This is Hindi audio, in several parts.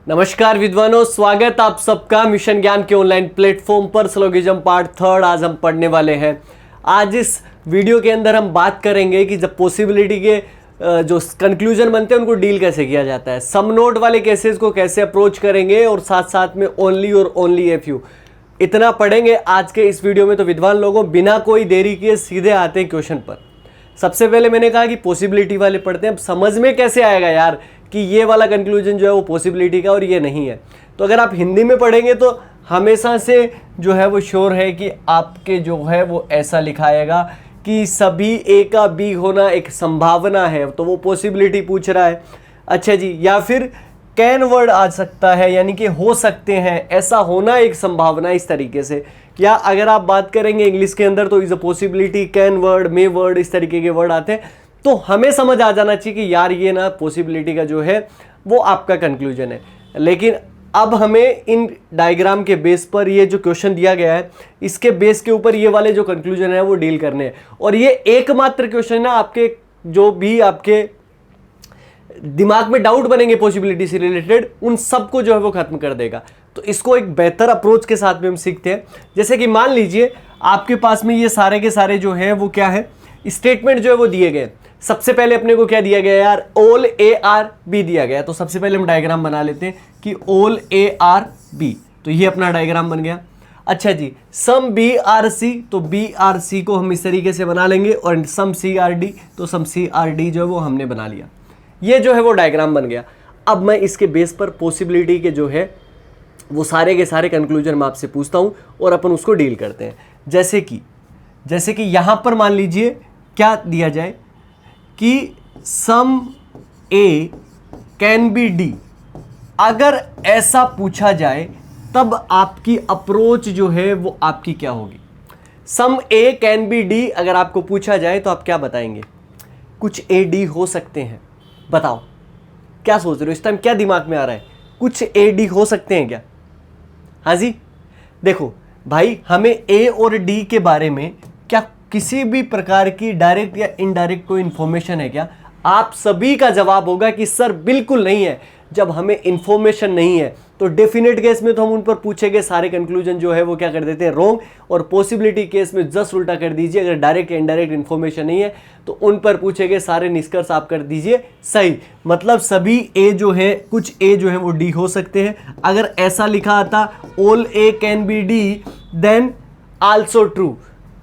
नमस्कार विद्वानों, स्वागत आप सबका मिशन ज्ञान के ऑनलाइन प्लेटफॉर्म पर। स्लोगिज्म पार्ट थर्ड आज हम पढ़ने वाले हैं। आज इस वीडियो के अंदर हम बात करेंगे कि जब पॉसिबिलिटी के जो कंक्लूजन बनते हैं उनको डील कैसे किया जाता है, सम नोट वाले केसेस को कैसे अप्रोच करेंगे और साथ साथ में ओनली और ओनली एफ यू इतना पढ़ेंगे आज के इस वीडियो में। तो विद्वान लोगों, बिना कोई देरी किए सीधे आते हैं क्वेश्चन पर। सबसे पहले मैंने कहा कि पॉसिबिलिटी वाले पढ़ते हैं। अब समझ में कैसे आएगा यार कि ये वाला कंक्लूजन जो है वो पॉसिबिलिटी का और ये नहीं है। तो अगर आप हिंदी में पढ़ेंगे तो हमेशा से जो है वो श्योर है कि आपके जो है वो ऐसा लिखाएगा कि सभी ए का बी होना एक संभावना है, तो वो पॉसिबिलिटी पूछ रहा है। अच्छा जी, या फिर कैन वर्ड आ सकता है, यानी कि हो सकते हैं, ऐसा होना एक संभावना, इस तरीके से। या अगर आप बात करेंगे इंग्लिश के अंदर तो is a possibility, can word, may word, इस तरीके के वर्ड आते हैं। तो हमें समझ आ जाना चाहिए कि यार ये ना पॉसिबिलिटी का जो है वो आपका कंक्लूजन है। लेकिन अब हमें इन डायग्राम के बेस पर ये जो क्वेश्चन दिया गया है इसके बेस के ऊपर ये वाले जो कंक्लूजन है वो डील करने हैं। और ये एकमात्र क्वेश्चन है, आपके जो भी आपके दिमाग में डाउट बनेंगे पॉसिबिलिटी से रिलेटेड उन सबको जो है वो खत्म कर देगा। तो इसको एक बेहतर अप्रोच के साथ में हम सीखते हैं। जैसे कि मान लीजिए आपके पास में ये सारे के सारे जो है वो क्या है, स्टेटमेंट जो है वो दिए गए। सबसे पहले अपने को क्या दिया गया यार, ऑल ए आर बी दिया गया। तो सबसे पहले हम डायग्राम बना लेते हैं कि ऑल ए आर बी, तो ये अपना डायग्राम बन गया। अच्छा जी, सम बी आर सी, तो बी आर सी को हम इस तरीके से बना लेंगे। और सम सी आर डी, तो सम सी आर डी जो है वो हमने बना लिया। ये जो है वो डायग्राम बन गया। अब मैं इसके बेस पर पॉसिबिलिटी के जो है वो सारे के सारे कंक्लूजन मैं आपसे पूछता हूँ और अपन उसको डील करते हैं। जैसे कि यहाँ पर मान लीजिए क्या दिया जाए कि सम ए कैन बी डी। अगर ऐसा पूछा जाए तब आपकी अप्रोच जो है वो आपकी क्या होगी। सम ए कैन बी डी अगर आपको पूछा जाए तो आप क्या बताएंगे? कुछ ए डी हो सकते हैं। बताओ क्या सोच रहे हो इस टाइम, क्या दिमाग में आ रहा है? कुछ ए डी हो सकते हैं क्या? हाँ जी, देखो भाई, हमें ए और डी के बारे में क्या किसी भी प्रकार की डायरेक्ट या इनडायरेक्ट कोई इंफॉर्मेशन है क्या? आप सभी का जवाब होगा कि सर बिल्कुल नहीं है। जब हमें इंफॉर्मेशन नहीं है तो डेफिनेट केस में तो हम उन पर पूछेंगे सारे कंक्लूजन जो है वो क्या कर देते हैं, रॉन्ग। और पॉसिबिलिटी केस में जस्ट उल्टा कर दीजिए। अगर डायरेक्ट या इनडायरेक्ट इंफॉर्मेशन नहीं है तो उन पर पूछेंगे सारे निष्कर्ष आप कर दीजिए सही। मतलब सभी ए जो है, कुछ ए जो है वो डी हो सकते हैं। अगर ऐसा लिखा आता all A can be D then also true.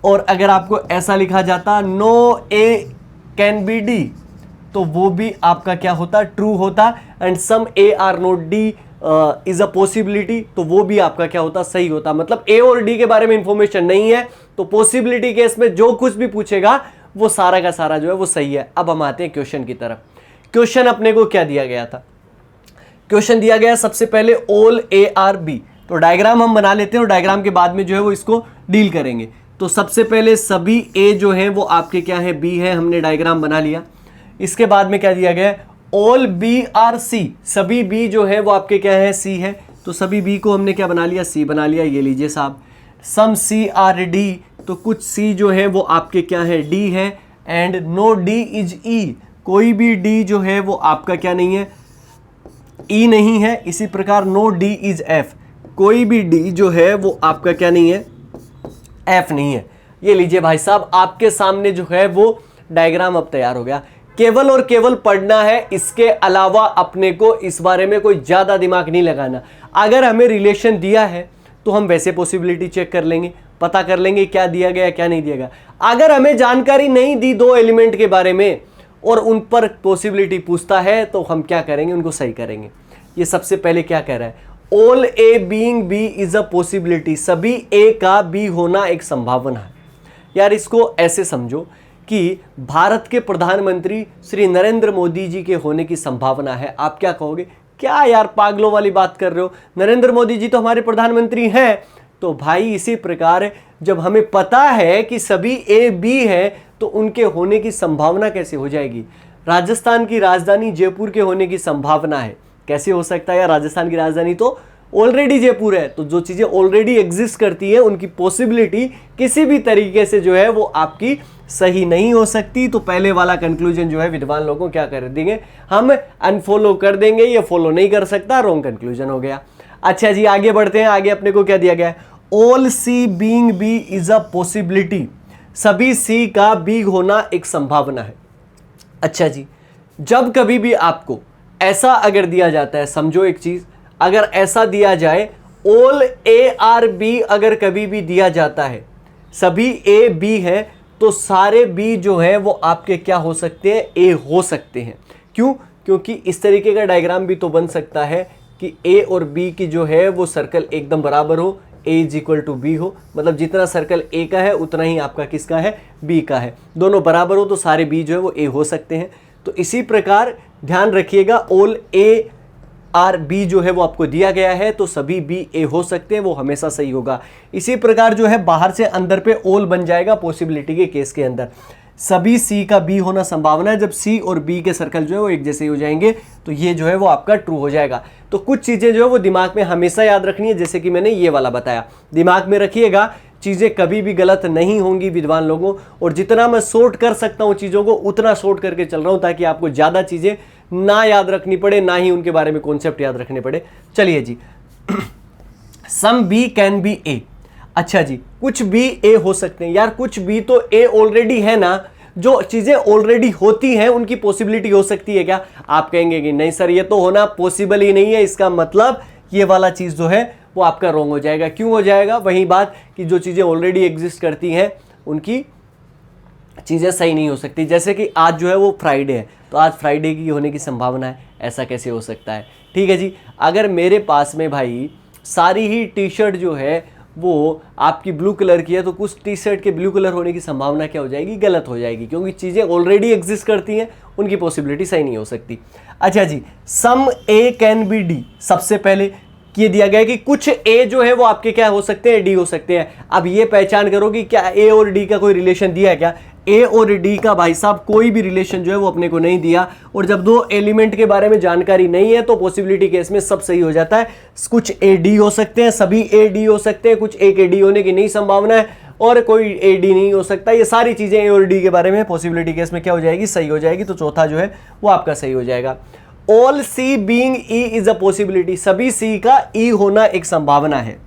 और अगर आपको ऐसा लिखा जाता no A can be D, तो वो भी आपका क्या होता, ट्रू होता। And some A are not D is a possibility, तो वो भी आपका क्या होता, सही होता। मतलब ए और डी के बारे में इंफॉर्मेशन नहीं है तो पॉसिबिलिटी केस में जो कुछ भी पूछेगा वो सारा का सारा जो है वो सही है। अब हम आते हैं क्वेश्चन की तरफ। क्वेश्चन अपने को क्या दिया गया था? क्वेश्चन दिया गया सबसे पहले ऑल ए आर बी। तो डायग्राम हम बना लेते हैं और डायग्राम के बाद में जो है वो इसको डील करेंगे। तो सबसे पहले सभी ए जो है वो आपके क्या है, बी है। हमने डायग्राम बना लिया। इसके बाद में क्या दिया गया है, ऑल बी आर सी। सभी बी जो है वो आपके क्या है, सी है। तो सभी बी को हमने क्या बना लिया, सी बना लिया। ये लीजिए साहब, सम सी आर डी, तो कुछ सी जो है वो आपके क्या है, डी है। एंड नो डी इज ई, कोई भी डी जो है वो आपका क्या नहीं है, ई नहीं है। इसी प्रकार नो डी इज एफ, कोई भी डी जो है वो आपका क्या नहीं है, एफ नहीं है। ये लीजिए भाई साहब, आपके सामने जो है वो डायग्राम अब तैयार हो गया। केवल और केवल पढ़ना है, इसके अलावा अपने को इस बारे में कोई ज्यादा दिमाग नहीं लगाना। अगर हमें रिलेशन दिया है तो हम वैसे पॉसिबिलिटी चेक कर लेंगे, पता कर लेंगे क्या दिया गया क्या नहीं दिया गया। अगर हमें जानकारी नहीं दी दो एलिमेंट के बारे में और उन पर पॉसिबिलिटी पूछता है तो हम क्या करेंगे, उनको सही करेंगे। ये सबसे पहले क्या कह रहा है, all A being B is a possibility. सभी ए का बी होना एक संभावना है। यार इसको ऐसे समझो कि भारत के प्रधानमंत्री श्री नरेंद्र मोदी जी के होने की संभावना है। आप क्या कहोगे, क्या यार पागलों वाली बात कर रहे हो, नरेंद्र मोदी जी तो हमारे प्रधानमंत्री हैं। तो भाई इसी प्रकार जब हमें पता है कि सभी ए बी है तो उनके होने की संभावना कैसे हो जाएगी। राजस्थान की राजधानी जयपुर के होने की संभावना है, कैसे हो सकता है यार? राजस्थान की राजधानी तो ऑलरेडी जयपुर है, तो जो चीजें ऑलरेडी एग्जिस्ट करती है उनकी पॉसिबिलिटी किसी भी तरीके से जो है वो आपकी सही नहीं हो सकती। तो पहले वाला कंक्लूजन जो है विद्वान लोगों क्या कर देंगे, हम अनफॉलो कर देंगे, ये फॉलो नहीं कर सकता, रॉन्ग कंक्लूजन हो गया। अच्छा जी, आगे बढ़ते हैं। आगे अपने को क्या दिया गया है, all C being B is a possibility, सभी सी का बी होना एक संभावना है। अच्छा जी, जब कभी भी आपको ऐसा अगर दिया जाता है, समझो एक चीज, अगर ऐसा दिया जाए ऑल ए आर बी, अगर कभी भी दिया जाता है सभी ए बी है, तो सारे बी जो है वो आपके क्या हो सकते हैं, ए हो सकते हैं। क्यों? क्योंकि इस तरीके का डायग्राम भी तो बन सकता है कि ए और बी की जो है वो सर्कल एकदम बराबर हो, ए इज इक्वल टू बी हो, मतलब जितना सर्कल ए का है उतना ही आपका किसका है, बी का है, दोनों बराबर हो तो सारे बी जो है वो ए हो सकते हैं। तो इसी प्रकार ध्यान रखिएगा, ऑल ए आर बी जो है वो आपको दिया गया है तो सभी बी ए हो सकते हैं, वो हमेशा सही होगा। इसी प्रकार जो है बाहर से अंदर पे ऑल बन जाएगा पॉसिबिलिटी के केस के अंदर, सभी सी का बी होना संभावना है। जब सी और बी के सर्कल जो है वो एक जैसे हो जाएंगे तो ये जो है वो आपका ट्रू हो जाएगा। तो कुछ चीजें जो है वो दिमाग में हमेशा याद रखनी है, जैसे कि मैंने ये वाला बताया, दिमाग में रखिएगा, चीजें कभी भी गलत नहीं होंगी विद्वान लोगों, और जितना मैं शॉर्ट कर सकता हूं चीजों को उतना शॉर्ट करके चल रहा हूं ताकि आपको ज्यादा चीजें ना याद रखनी पड़े, ना ही उनके बारे में कॉन्सेप्ट याद रखने पड़े। चलिए जी, सम बी कैन बी ए। अच्छा जी, कुछ बी ए हो सकते हैं। यार कुछ बी तो ए ऑलरेडी है ना, जो चीजें ऑलरेडी होती हैं उनकी पॉसिबिलिटी हो सकती है क्या? आप कहेंगे कि नहीं सर ये तो होना पॉसिबल ही नहीं है, इसका मतलब ये वाला चीज जो है वो आपका रॉन्ग हो जाएगा। क्यों हो जाएगा? वही बात कि जो चीजें ऑलरेडी एग्जिस्ट करती हैं उनकी चीजें सही नहीं हो सकती। जैसे कि आज जो है वो फ्राइडे है, तो आज फ्राइडे की होने की संभावना है, ऐसा कैसे हो सकता है? ठीक है जी, अगर मेरे पास में भाई सारी ही टी शर्ट जो है वो आपकी ब्लू कलर की है, तो कुछ टी शर्ट के ब्लू कलर होने की संभावना क्या हो जाएगी, गलत हो जाएगी, क्योंकि चीज़ें ऑलरेडी एग्जिस्ट करती हैं, उनकी पॉसिबिलिटी सही नहीं हो सकती। अच्छा जी, सम ए कैन बी डी, सबसे पहले ये दिया गया है कि कुछ ए जो है वो आपके क्या हो सकते हैं, डी हो सकते हैं। अब ये पहचान करो कि क्या ए और डी का कोई रिलेशन दिया है क्या? ए और डी का भाई साहब कोई भी रिलेशन जो है वो अपने को नहीं दिया, और जब दो एलिमेंट के बारे में जानकारी नहीं है तो पॉसिबिलिटी केस में सब सही हो जाता है। कुछ ए डी हो सकते हैं, सभी ए डी हो सकते हैं, कुछ ए के डी होने की नहीं संभावना है, और कोई ए डी नहीं हो सकता। ये सारी चीजें ए और डी के बारे में पॉसिबिलिटी केस में क्या हो जाएगी, सही हो जाएगी। तो चौथा जो है वो आपका सही हो जाएगा। All C being E is a possibility, सभी सी का ई होना एक संभावना है।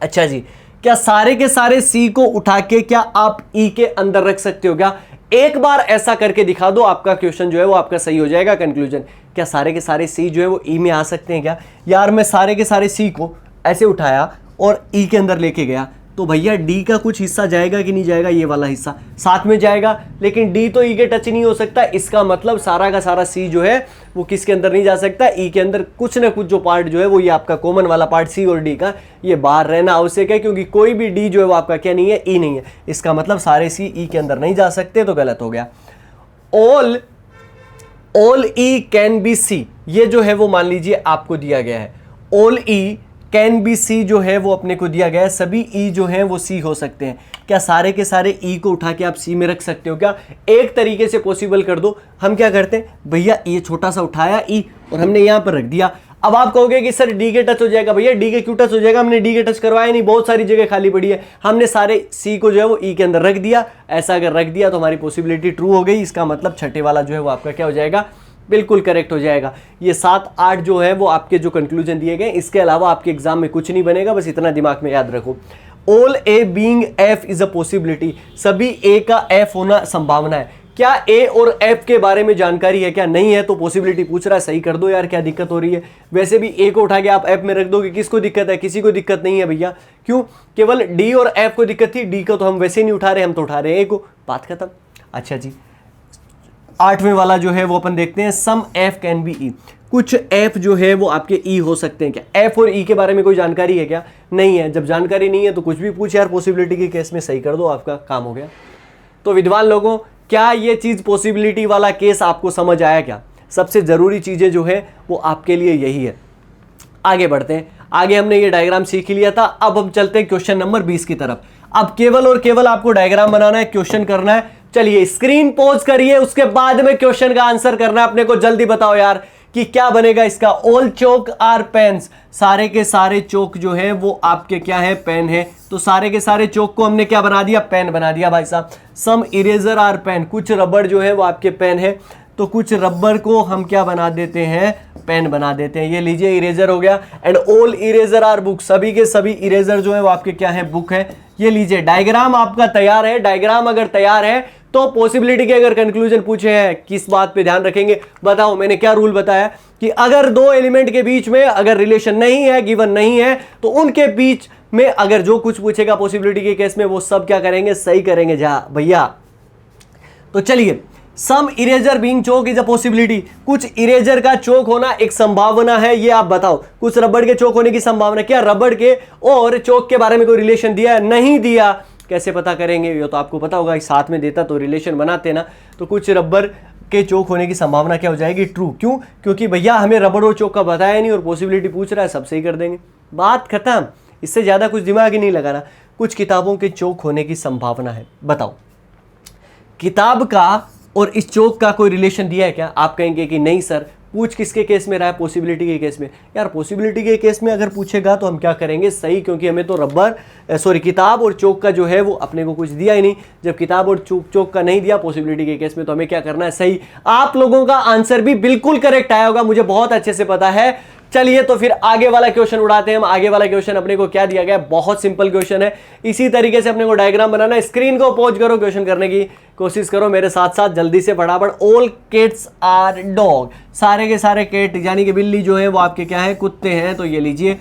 अच्छा जी, क्या सारे के सारे सी को उठा के क्या आप ई के अंदर रख सकते हो क्या? एक बार ऐसा करके दिखा दो, आपका क्वेश्चन जो है वो आपका सही हो जाएगा। कंक्लूजन, क्या सारे के सारे सी जो है वो ई में आ सकते हैं क्या? यार मैं सारे के सारे सी को ऐसे उठाया और ई के अंदर लेके गया, तो भैया डी का कुछ हिस्सा जाएगा कि नहीं जाएगा? ये वाला हिस्सा साथ में जाएगा, लेकिन डी तो ई के टच नहीं हो सकता। इसका मतलब सारा का सारा सी जो है वो किसके अंदर नहीं जा सकता, ई के अंदर। कुछ ना कुछ जो पार्ट जो है वो ये आपका कॉमन वाला पार्ट सी और डी का, ये बाहर रहना आवश्यक है, क्योंकि कोई भी डी जो है वो आपका क्या नहीं है, ई नहीं है। इसका मतलब सारे सी ई के अंदर नहीं जा सकते, तो गलत हो गया। All E can be C, ये जो है वो मान लीजिए आपको दिया गया है। All E can be C जो है वो अपने को दिया गया है, सभी ई जो हैं वो सी हो सकते हैं। क्या सारे के सारे ई को उठा के आप सी में रख सकते हो क्या? एक तरीके से पॉसिबल कर दो। हम क्या करते हैं भैया, ये छोटा सा उठाया ई और हमने यहाँ पर रख दिया। अब आप कहोगे कि सर डी के टच हो जाएगा। भैया डी के क्यों टच हो जाएगा? हमने डी के टच करवाया नहीं, बहुत सारी जगह खाली पड़ी है, हमने सारे सी को जो है वो ई के अंदर रख दिया। ऐसा अगर रख दिया तो हमारी पॉसिबिलिटी ट्रू हो गई। इसका मतलब छठे वाला जो है वो आपका क्या हो जाएगा, बिल्कुल करेक्ट हो जाएगा। ये 7, 8 जो है वो आपके जो कंक्लूजन दिए गए, इसके अलावा आपके एग्जाम में कुछ नहीं बनेगा, बस इतना दिमाग में याद रखो। All A being F is a possibility, सभी ए का एफ होना संभावना है। क्या ए और एफ के बारे में जानकारी है क्या? नहीं है, तो पॉसिबिलिटी पूछ रहा है, सही कर दो यार, क्या दिक्कत हो रही है? वैसे भी ए को उठा के आप एफ में रख दोगे, किसको दिक्कत है? किसी को दिक्कत नहीं है भैया। क्यों? केवल डी और एफ को दिक्कत थी, डी को तो हम वैसे नहीं उठा रहे, हम तो उठा रहे हैं ए को, बात खत्म। अच्छा जी, 8वें वाला जो है वो अपन देखते हैं, सम एफ कैन बी ई, कुछ एफ जो है वो आपके ई हो सकते हैं क्या? एफ और ई के बारे में कोई जानकारी है क्या? नहीं है। जब जानकारी नहीं है तो कुछ भी पूछ यार, पॉसिबिलिटी के केस में सही कर दो, आपका काम हो गया। तो विद्वान लोगों, क्या ये चीज पॉसिबिलिटी वाला केस आपको समझ आया क्या? सबसे जरूरी चीजें जो है वो आपके लिए यही है। आगे बढ़ते हैं। आगे हमने ये डायग्राम सीख लिया था, अब हम चलते हैं क्वेश्चन नंबर 20 की तरफ। अब केवल और केवल आपको डायग्राम बनाना है, क्वेश्चन करना है। चलिए स्क्रीन पॉज करिए, उसके बाद में क्वेश्चन का आंसर करना है अपने को। जल्दी बताओ यार, कि क्या बनेगा इसका, ऑल चौक आर पेन्स, सारे के सारे चौक जो है वो आपके क्या है, पेन है। तो सारे के सारे चौक को हमने क्या बना दिया, पेन बना दिया भाई साहब। सम इरेजर आर पेन, कुछ रबड़ जो है वो आपके पेन है, तो कुछ रबर को हम क्या बना देते हैं, पेन बना देते हैं। ये लीजिए इरेजर हो गया। And all eraser are book, सभी के सभी इरेजर जो है वो आपके क्या है, बुक है। ये लीजिए डायग्राम आपका तैयार है। डायग्राम अगर तैयार है तो पॉसिबिलिटी के अगर कंक्लूजन पूछे हैं किस बात पे ध्यान रखेंगे, बताओ। मैंने क्या रूल बताया कि अगर दो एलिमेंट के बीच में अगर रिलेशन नहीं है, गिवन नहीं है, तो उनके बीच में अगर जो कुछ पूछेगा पॉसिबिलिटी के केस में वो सब क्या करेंगे, सही करेंगे जा भैया। तो चलिए, some eraser being chalk is a possibility, कुछ इरेजर का चोक होना एक संभावना है, ये आप बताओ। कुछ रबड़ के चोक होने की संभावना, क्या रबड़ के और चोक के बारे में कोई रिलेशन दिया है, नहीं दिया। कैसे पता करेंगे, ये तो आपको पता होगा, साथ में देता तो रिलेशन बनाते ना। तो कुछ रबड़ के चोक होने की संभावना क्या हो जाएगी, ट्रू। क्यों, क्योंकि भैया हमें रबड़ और चोक का बताया नहीं और पॉसिबिलिटी पूछ रहा है, सब सही कर देंगे, बात खत्म। इससे ज्यादा कुछ दिमाग ही नहीं लगाना। कुछ किताबों के चोक होने की संभावना है, बताओ। किताब का और इस चोक का कोई रिलेशन दिया है क्या, आप कहेंगे कि नहीं सर। पूछ किसके केस में रहा है, पॉसिबिलिटी के केस में। यार पॉसिबिलिटी के केस में अगर पूछेगा तो हम क्या करेंगे, सही, क्योंकि हमें तो किताब और चोक का जो है वो अपने को कुछ दिया ही नहीं। जब किताब और चोक का नहीं दिया पॉसिबिलिटी के केस में, तो हमें क्या करना है, सही। आप लोगों का आंसर भी बिल्कुल करेक्ट आया होगा, मुझे बहुत अच्छे से पता है। चलिए तो फिर आगे वाला क्वेश्चन उड़ाते हैं हम। आगे वाला क्वेश्चन अपने को क्या दिया गया, बहुत सिंपल क्वेश्चन है। इसी तरीके से अपने को डायग्राम बनाना है। स्क्रीन को पॉज करो, क्वेश्चन करने की कोशिश करो मेरे साथ साथ, जल्दी से फटाफट। ऑल कैट्स आर डॉग, सारे के सारे कैट यानी कि बिल्ली जो है वो आपके क्या है, कुत्ते हैं। तो ये लीजिए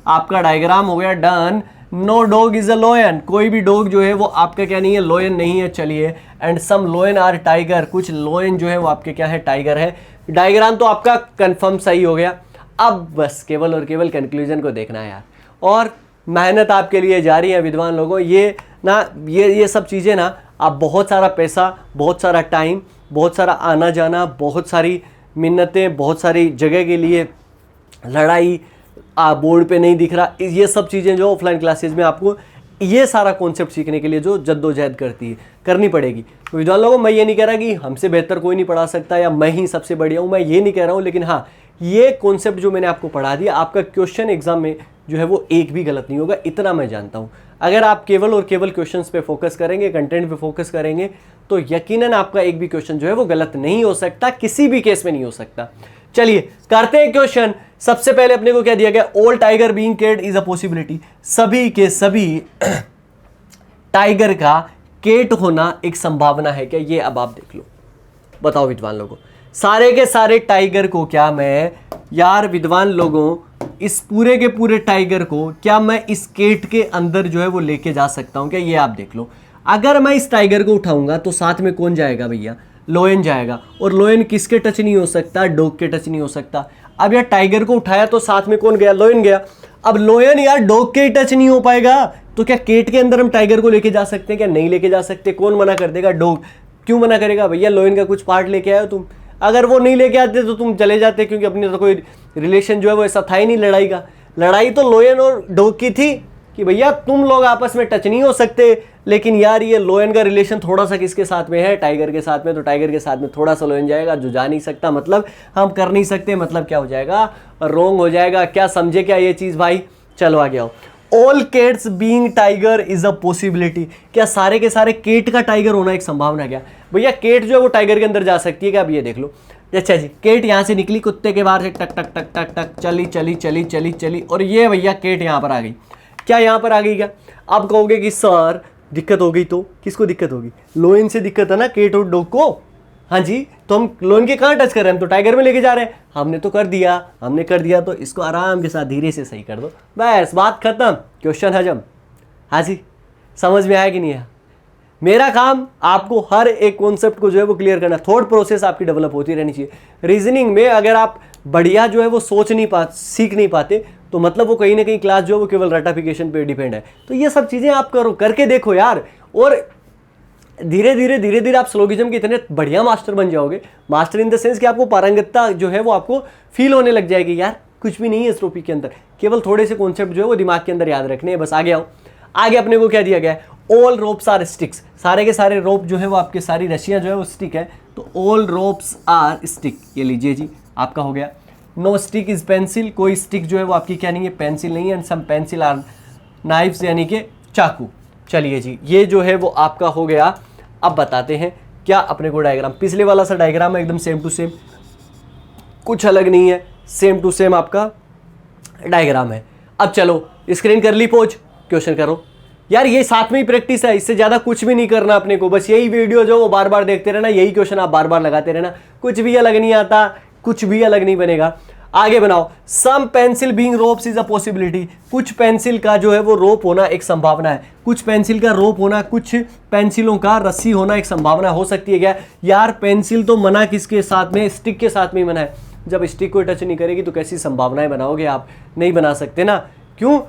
आपका डायग्राम हो गया done. No dog is a lion, कोई भी डॉग जो है वो आपका क्या नहीं है, लॉयन नहीं है। चलिए, and some lion are tiger, कुछ लॉयन जो है वो आपके क्या है, टाइगर है। डायग्राम तो आपका कंफर्म सही हो गया। अब बस केवल और केवल कंक्लूजन को देखना है यार, और मेहनत आपके लिए जारी है विद्वान लोगों। ये ना ये सब चीज़ें ना, आप बहुत सारा पैसा, बहुत सारा टाइम, बहुत सारा आना जाना, बहुत सारी मिन्नतें, बहुत सारी जगह के लिए लड़ाई, बोर्ड पे नहीं दिख रहा, ये सब चीज़ें जो ऑफलाइन क्लासेज में आपको ये सारा कॉन्सेप्ट सीखने के लिए जो जद्दोजहद करनी पड़ेगी। विद्वान लोगों, मैं ये नहीं कह रहा कि हमसे बेहतर कोई नहीं पढ़ा सकता या मैं ही सबसे बढ़िया हूँ, मैं ये नहीं कह रहा हूँ। लेकिन हाँ, ये कॉन्सेप्ट जो मैंने आपको पढ़ा दिया, आपका क्वेश्चन एग्जाम में जो है वो एक भी गलत नहीं होगा, इतना मैं जानता हूँ। अगर आप केवल और केवल क्वेश्चंस पे फोकस करेंगे, कंटेंट पे फोकस करेंगे, तो यकीनन आपका एक भी क्वेश्चन जो है वो गलत नहीं हो सकता, किसी भी केस में नहीं हो सकता। चलिए करते हैं क्वेश्चन। सबसे पहले अपने को क्या दिया गया, all tiger being cat is a possibility, सभी के सभी टाइगर का केट होना एक संभावना है क्या, ये अब आप देख लो। बताओ विद्वान लोगों, सारे के सारे टाइगर को क्या मैं, यार विद्वान लोगों, इस पूरे के पूरे टाइगर को क्या मैं इस केट के अंदर जो है वो लेके जा सकता हूं क्या, ये आप देख लो। अगर मैं इस टाइगर को उठाऊंगा तो साथ में कौन जाएगा भैया, लोयन जाएगा। और लोयन किसके टच नहीं हो सकता, डॉग के टच नहीं हो सकता। अब यार टाइगर को उठाया तो साथ में कौन गया, लोयन गया। अब लोयन यार डॉग के टच नहीं हो पाएगा, तो क्या केट के अंदर हम टाइगर को लेके जा सकते हैं क्या, नहीं लेके जा सकते। कौन मना कर देगा, डॉग। क्यों मना करेगा भैया, लोयन का कुछ पार्ट लेके आए हो तुम। अगर वो नहीं लेके आते तो तुम चले जाते, क्योंकि अपनी तो कोई रिलेशन जो है वो ऐसा था ही नहीं लड़ाई का। लड़ाई तो लोयन और डॉग की थी कि भैया तुम लोग आपस में टच नहीं हो सकते। लेकिन यार ये लोयन का रिलेशन थोड़ा सा किसके साथ में है, टाइगर के साथ में। तो टाइगर के साथ में थोड़ा सा लोयन जाएगा, जो जा नहीं सकता मतलब हम कर नहीं सकते, मतलब क्या हो जाएगा, रॉन्ग हो जाएगा। क्या समझे क्या ये चीज़ भाई, चलो आगे आओ। All cats being tiger is a possibility, क्या सारे के सारे केट का टाइगर होना एक संभावना क्या भैया। केट जो है वो टाइगर के अंदर जा सकती है क्या, अब ये देख लो। अच्छा जी, केट यहाँ से निकली कुत्ते के बाहर से, टक टक टक टक टक चली चली चली चली चली, और ये भैया केट यहाँ पर आ गई। क्या यहाँ पर आ गई क्या, अब कहोगे कि सर दिक्कत हो गई, तो किसको दिक्कत होगी, लोयन से दिक्कत है ना, केट और डॉग को। हाँ जी, तो हम लोयन के कहाँ टच कर रहे हैं, हम तो टाइगर में लेके जा रहे हैं। हमने तो कर दिया, हमने कर दिया, तो इसको आराम के साथ धीरे से सही कर दो, बस बात खत्म, क्वेश्चन हजम। हाँ जी, समझ में आया कि नहीं आया। मेरा काम आपको हर एक कॉन्सेप्ट को जो है वो क्लियर करना, थॉट प्रोसेस आपकी डेवलप होती रहनी चाहिए। रीजनिंग में अगर आप बढ़िया जो है वो सीख नहीं पाते, तो मतलब वो कहीं ना कहीं क्लास जो है वो केवल रटाफिकेशन पे डिपेंड है। तो ये सब चीज़ें आप करो, करके देखो यार, और धीरे धीरे आप स्लोगिज्म के इतने बढ़िया मास्टर बन जाओगे। मास्टर इन द सेंस कि आपको पारंगतता जो है वो आपको फील होने लग जाएगी। यार कुछ भी नहीं है इस टॉपिक के अंदर, केवल थोड़े से कॉन्सेप्ट जो है वो दिमाग के अंदर याद रखने हैं, बस। आगे आओ। आगे अपने को क्या दिया गया है, ऑल रोप्स आर स्टिक्स, सारे के सारे रोप जो है वो आपके, सारी रस्सियाँ जो है वो स्टिक है। तो ऑल रोप्स आर स्टिक, ये लीजिए जी, आपका हो गया। नो स्टिक इज पेंसिल, कोई स्टिक जो है वो आपकी क्या नहीं है, पेंसिल नहीं है। And some pencil are knives यानी कि चाकू। चलिए जी, ये जो है वो आपका हो गया। अब बताते हैं क्या अपने को डायग्राम, पिछले वाला सा डायग्राम है एकदम सेम टू सेम, कुछ अलग नहीं है, सेम टू सेम आपका डायग्राम है। अब चलो स्क्रीन कर ली पोज, क्वेश्चन करो। यार ये साथ में ही प्रैक्टिस है, इससे ज़्यादा कुछ भी नहीं करना अपने को, बस यही वीडियो जो वो बार बार देखते रहना, यही क्वेश्चन आप बार बार लगाते रहना, कुछ भी अलग नहीं आता, कुछ भी अलग नहीं बनेगा। आगे बनाओ। Some pencil being ropes is a possibility, कुछ पेंसिल का जो है वो रोप होना एक संभावना है, कुछ पेंसिल का रोप होना, कुछ पेंसिलों का रस्सी होना एक संभावना हो सकती है क्या? यार पेंसिल तो मना किसके साथ में, स्टिक के साथ में ही मना है। जब स्टिक को टच नहीं करेगी तो कैसी संभावनाएं बनाओगे आप, नहीं बना सकते ना। क्यों?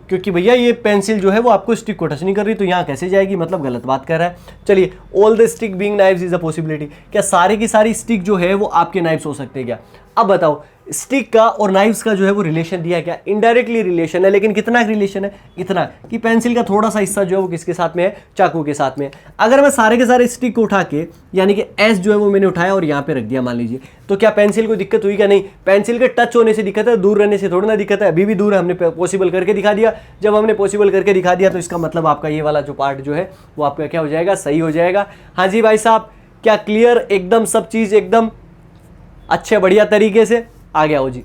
क्योंकि भैया ये पेंसिल जो है वो आपको स्टिक को टच नहीं कर रही, तो यहाँ कैसे जाएगी, मतलब गलत बात कर रहा है। चलिए, all the stick being knifes is a possibility, क्या सारी की सारी स्टिक जो है वो आपके नाइफ्स हो सकते हैं क्या? अब बताओ, स्टिक का और नाइफ्स का जो है वो रिलेशन दिया क्या? इनडायरेक्टली रिलेशन है, लेकिन कितना रिलेशन है? इतना कि पेंसिल का थोड़ा सा हिस्सा जो है वो किसके साथ में है, चाकू के साथ में है। अगर मैं सारे के सारे स्टिक को उठा के, यानी कि एस जो है वो मैंने उठाया और यहाँ पे रख दिया मान लीजिए, तो क्या पेंसिल को दिक्कत हुई क्या? नहीं, पेंसिल के टच होने से दिक्कत है, दूर रहने से थोड़ी ना दिक्कत है। अभी भी दूर है, हमने पॉसिबल करके दिखा दिया। जब हमने पॉसिबल करके दिखा दिया तो इसका मतलब आपका ये वाला जो पार्ट जो है वो आपका क्या हो जाएगा, सही हो जाएगा। हाँ जी भाई साहब, क्या क्लियर एकदम, सब चीज़ एकदम अच्छे बढ़िया तरीके से आ गया हो जी?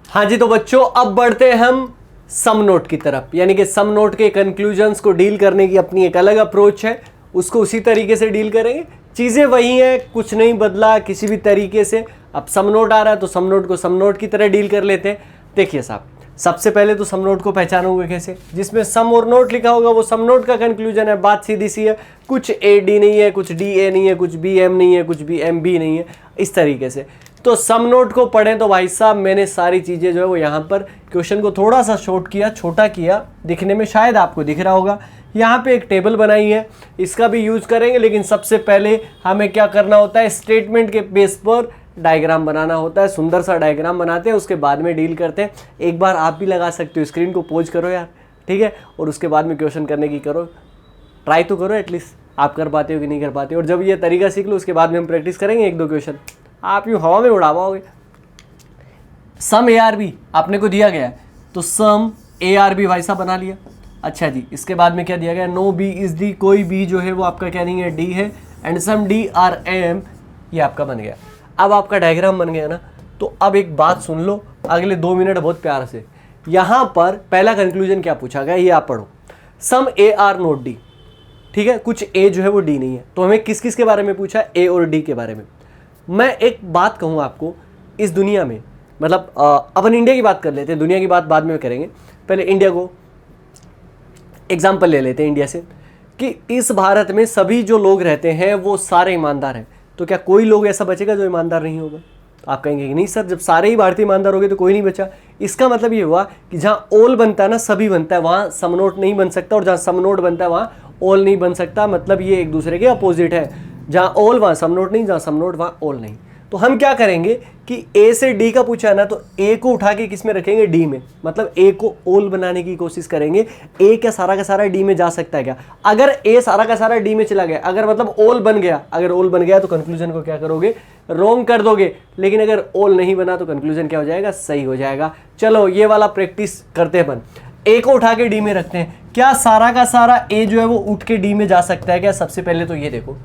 हाँ जी, तो बच्चों अब बढ़ते हैं हम सम नोट की तरफ, यानी कि सम नोट के कंक्लूजन्स को डील करने की अपनी एक अलग अप्रोच है, उसको उसी तरीके से डील करेंगे। चीज़ें वही हैं, कुछ नहीं बदला किसी भी तरीके से। अब सम नोट आ रहा है तो सम नोट को सम नोट की तरह डील कर लेते हैं। देखिए साहब, सबसे पहले तो सम नोट को पहचानोगे कैसे? जिसमें सम और नोट लिखा होगा वो सम नोट का कंक्लूजन है। बात सीधी सी है, कुछ ए डी नहीं है, कुछ डी ए नहीं है, कुछ बी एम नहीं है, कुछ बी एम बी नहीं है, इस तरीके से। तो सम नोट को पढ़ें तो भाई साहब मैंने सारी चीज़ें जो है वो यहाँ पर क्वेश्चन को थोड़ा सा शॉर्ट किया, छोटा किया, दिखने में शायद आपको दिख रहा होगा। यहाँ पे एक टेबल बनाई है, इसका भी यूज़ करेंगे, लेकिन सबसे पहले हमें क्या करना होता है, स्टेटमेंट के बेस पर डायग्राम बनाना होता है। सुंदर सा डायग्राम बनाते हैं, उसके बाद में डील करते हैं। एक बार आप भी लगा सकते हो, स्क्रीन को पोज करो यार, ठीक है, और उसके बाद में क्वेश्चन करने की करो, ट्राई तो करो एटलीस्ट, आप कर पाते हो कि नहीं कर पाते हो। और जब ये तरीका सीख लो उसके बाद में हम प्रैक्टिस करेंगे एक दो क्वेश्चन, आप यूँ हवा में उड़ा पाओगे। सम ए आर बी आपने को दिया गया है, तो सम ए आर बी भाई साहब बना लिया। अच्छा जी, इसके बाद में क्या दिया गया, नो बी इज दी, कोई बी जो है वो आपका क्या नहीं है, डी है, and some D are M, ये आपका बन गया। अब आपका डायग्राम बन गया ना, तो अब एक बात सुन लो अगले 2 मिनट बहुत प्यार से। यहाँ पर पहला कंक्लूजन क्या पूछा गया, ये आप पढ़ो। सम ए आर नोट डी, ठीक है, कुछ ए जो है वो डी नहीं है, तो हमें किस किस के बारे में पूछा, ए और डी के बारे में। मैं एक बात कहूँ आपको, इस दुनिया में, मतलब अपन इंडिया की बात कर लेते हैं, दुनिया की बात बाद में करेंगे, पहले इंडिया को एग्जाम्पल ले लेते हैं इंडिया से, कि इस भारत में सभी जो लोग रहते हैं वो सारे ईमानदार हैं। तो क्या कोई लोग ऐसा बचेगा जो ईमानदार नहीं होगा? आप कहेंगे कि नहीं सर, जब सारे ही भारतीय ईमानदार हो गए तो कोई नहीं बचा। इसका मतलब ये हुआ कि जहाँ ऑल बनता है ना, सभी बनता है, वहाँ सम नोट नहीं बन सकता, और जहाँ सम नोट बनता है वहाँ ऑल नहीं बन सकता। मतलब ये एक दूसरे के अपोजिट है, जहाँ ऑल वहाँ सम नोट नहीं, जहाँ सम नोट वहाँ ऑल नहीं। तो हम क्या करेंगे कि ए से डी का पूछा है ना, तो ए को उठा के किस में रखेंगे, डी में, मतलब ए को ओल बनाने की कोशिश करेंगे। ए क्या सारा का सारा डी में जा सकता है क्या? अगर ए सारा का सारा डी में चला गया, अगर मतलब ओल बन गया, अगर ओल बन गया तो कंक्लूजन को क्या करोगे, रॉन्ग कर दोगे। लेकिन अगर ओल नहीं बना तो कंक्लूजन क्या हो जाएगा, सही हो जाएगा। चलो ये वाला प्रैक्टिस करते हैं अपन। ए को उठा के डी में रखते हैं, क्या सारा का सारा ए जो है वो उठ के डी में जा सकता है क्या? सबसे पहले तो ये देखो,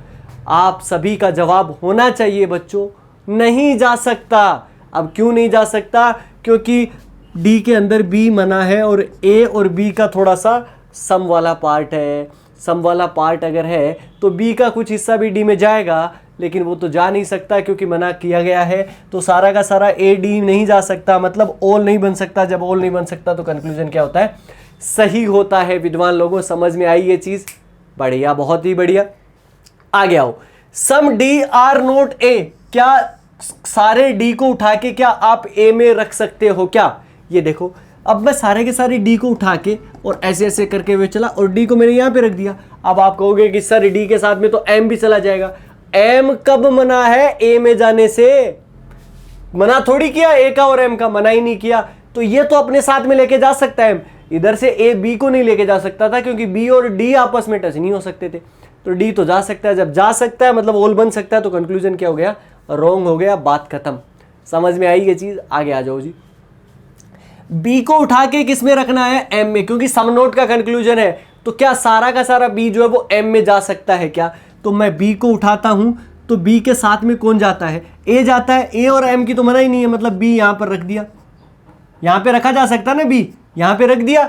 आप सभी का जवाब होना चाहिए बच्चों, नहीं जा सकता। अब क्यों नहीं जा सकता? क्योंकि डी के अंदर बी मना है, और ए और बी का थोड़ा सा सम वाला पार्ट है। सम वाला पार्ट अगर है तो बी का कुछ हिस्सा भी डी में जाएगा, लेकिन वो तो जा नहीं सकता क्योंकि मना किया गया है। तो सारा का सारा ए डी नहीं जा सकता, मतलब ऑल नहीं बन सकता। जब ऑल नहीं बन सकता तो कंक्लूजन क्या होता है, सही होता है। विद्वान लोगों, समझ में आई ये चीज? बढ़िया, बहुत ही बढ़िया। आगे आओ। सम डी आर नोट ए, क्या सारे डी को उठा के क्या आप ए में रख सकते हो क्या? ये देखो, अब मैं सारे के सारे डी को उठा के और ऐसे ऐसे करके हुए चला, और डी को मैंने यहाँ पे रख दिया। अब आप कहोगे कि सर डी के साथ में तो एम भी चला जाएगा। एम कब मना है ए में जाने से? मना थोड़ी किया ए का और एम का, मना ही नहीं किया। तो ये तो अपने साथ में लेके जा सकता है। इधर से ए बी को नहीं लेके जा सकता था, क्योंकि बी और डी आपस में टच नहीं हो सकते थे। तो डी तो जा सकता है, जब जा सकता है मतलब ऑल बन सकता है, तो कंक्लूजन क्या हो गया, रॉन्ग हो गया, बात खत्म। समझ में आई ये चीज? आगे आ जाओ जी। बी को उठा के किस में रखना है? एम में, क्योंकि सम नोट का कंक्लूजन है। तो क्या सारा का सारा बी जो है वो एम में जा सकता है क्या? तो मैं बी को उठाता हूं तो बी के साथ में कौन जाता है? ए जाता है। ए और एम की तो मना ही नहीं है, मतलब बी यहां पर रख दिया, यहां पे रखा जा सकता है ना, बी यहां पे रख दिया।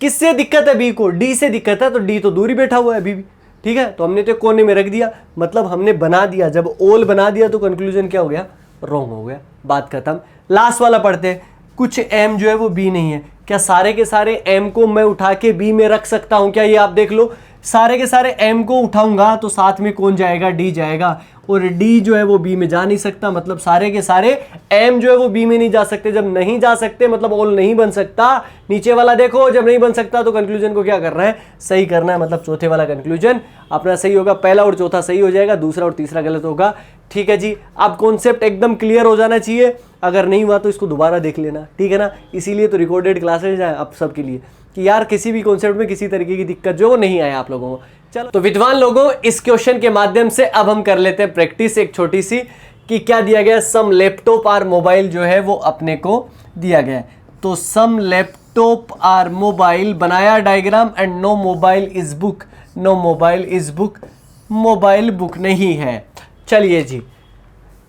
किससे दिक्कत है बी को? डी से दिक्कत है, तो डी तो दूर ही बैठा हुआ है अभी भी, ठीक है। तो हमने तो कोने में रख दिया, मतलब हमने बना दिया। जब ओल बना दिया तो कंक्लूजन क्या हो गया? रॉन्ग हो गया, बात खत्म। लास्ट वाला पढ़ते हैं। कुछ एम जो है वो बी नहीं है। क्या सारे के सारे एम को मैं उठा के बी में रख सकता हूं क्या? ये आप देख लो, सारे के सारे एम को उठाऊंगा तो साथ में कौन जाएगा? डी जाएगा, और डी जो है वो बी में जा नहीं सकता, मतलब सारे के सारे एम जो है वो बी में नहीं जा सकते। जब नहीं जा सकते मतलब ओल नहीं बन सकता। नीचे वाला देखो, जब नहीं बन सकता तो कंक्लूजन को क्या करना है? सही करना है, मतलब चौथे वाला कंक्लूजन अपना सही होगा। पहला और चौथा सही हो जाएगा, दूसरा और तीसरा गलत होगा, ठीक है जी। अब कॉन्सेप्ट एकदम क्लियर हो जाना चाहिए, अगर नहीं हुआ तो इसको दोबारा देख लेना, ठीक है ना। इसीलिए तो रिकॉर्डेड क्लासेज हैं आप सबके लिए, कि यार किसी भी कॉन्सेप्ट में किसी तरीके की दिक्कत जो वो नहीं आए आप लोगों को। चलो तो विद्वान लोगों, इस क्वेश्चन के माध्यम से अब हम कर लेते हैं प्रैक्टिस एक छोटी सी, कि क्या दिया गया? सम लैपटॉप आर मोबाइल जो है वो अपने को दिया गया है। तो सम लैपटॉप आर मोबाइल, बनाया diagram, and no mobile is book, no mobile is book, mobile book नहीं है। चलिए जी,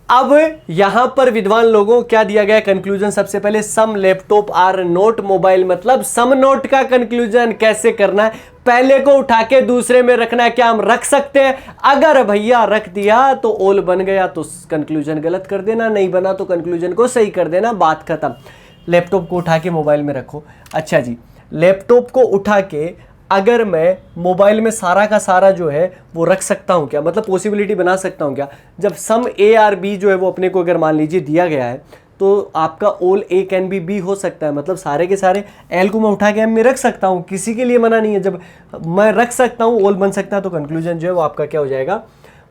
अब यहां पर विद्वान लोगों क्या दिया गया कंक्लूजन? सबसे पहले सम लैपटॉप आर नोट मोबाइल, मतलब सम नोट का कंक्लूजन कैसे करना है? पहले को उठा के दूसरे में रखना है। क्या हम रख सकते हैं? अगर भैया रख दिया तो ओल बन गया तो कंक्लूजन गलत कर देना, नहीं बना तो कंक्लूजन को सही कर देना, बात खत्म। लैपटॉप को उठा के मोबाइल में रखो। अच्छा जी, लैपटॉप को उठा के अगर मैं मोबाइल में सारा का सारा जो है वो रख सकता हूं क्या? मतलब पॉसिबिलिटी बना सकता हूं क्या? जब सम ए आर बी जो है वो अपने को अगर मान लीजिए दिया गया है, तो आपका ओल ए कैन बी बी हो सकता है, मतलब सारे के सारे एल को मैं उठा के एम में रख सकता हूं, किसी के लिए मना नहीं है। जब मैं रख सकता हूं, ओल बन सकता है, तो कंक्लूजन जो है वो आपका क्या हो जाएगा?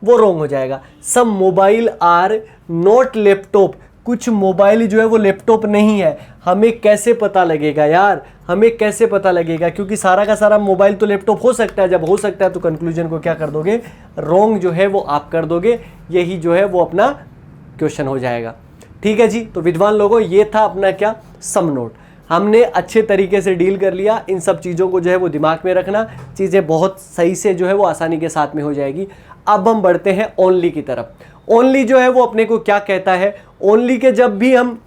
वो रॉन्ग हो जाएगा। सम मोबाइल आर नॉट लैपटॉप, कुछ मोबाइल जो है वो लैपटॉप नहीं है। हमें कैसे पता लगेगा यार? हमें कैसे पता लगेगा? क्योंकि सारा का सारा मोबाइल तो लैपटॉप हो सकता है। जब हो सकता है तो कंक्लूजन को क्या कर दोगे? रॉन्ग जो है वो आप कर दोगे। यही जो है वो अपना क्वेश्चन हो जाएगा, ठीक है जी। तो विद्वान लोगों, ये था अपना क्या? सम नोट। हमने अच्छे तरीके से डील कर लिया। इन सब चीज़ों को जो है वो दिमाग में रखना, चीज़ें बहुत सही से जो है वो आसानी के साथ में हो जाएगी। अब हम बढ़ते हैं ओनली की तरफ। ओनली जो है वो अपने को क्या कहता है? ओनली के जब भी हम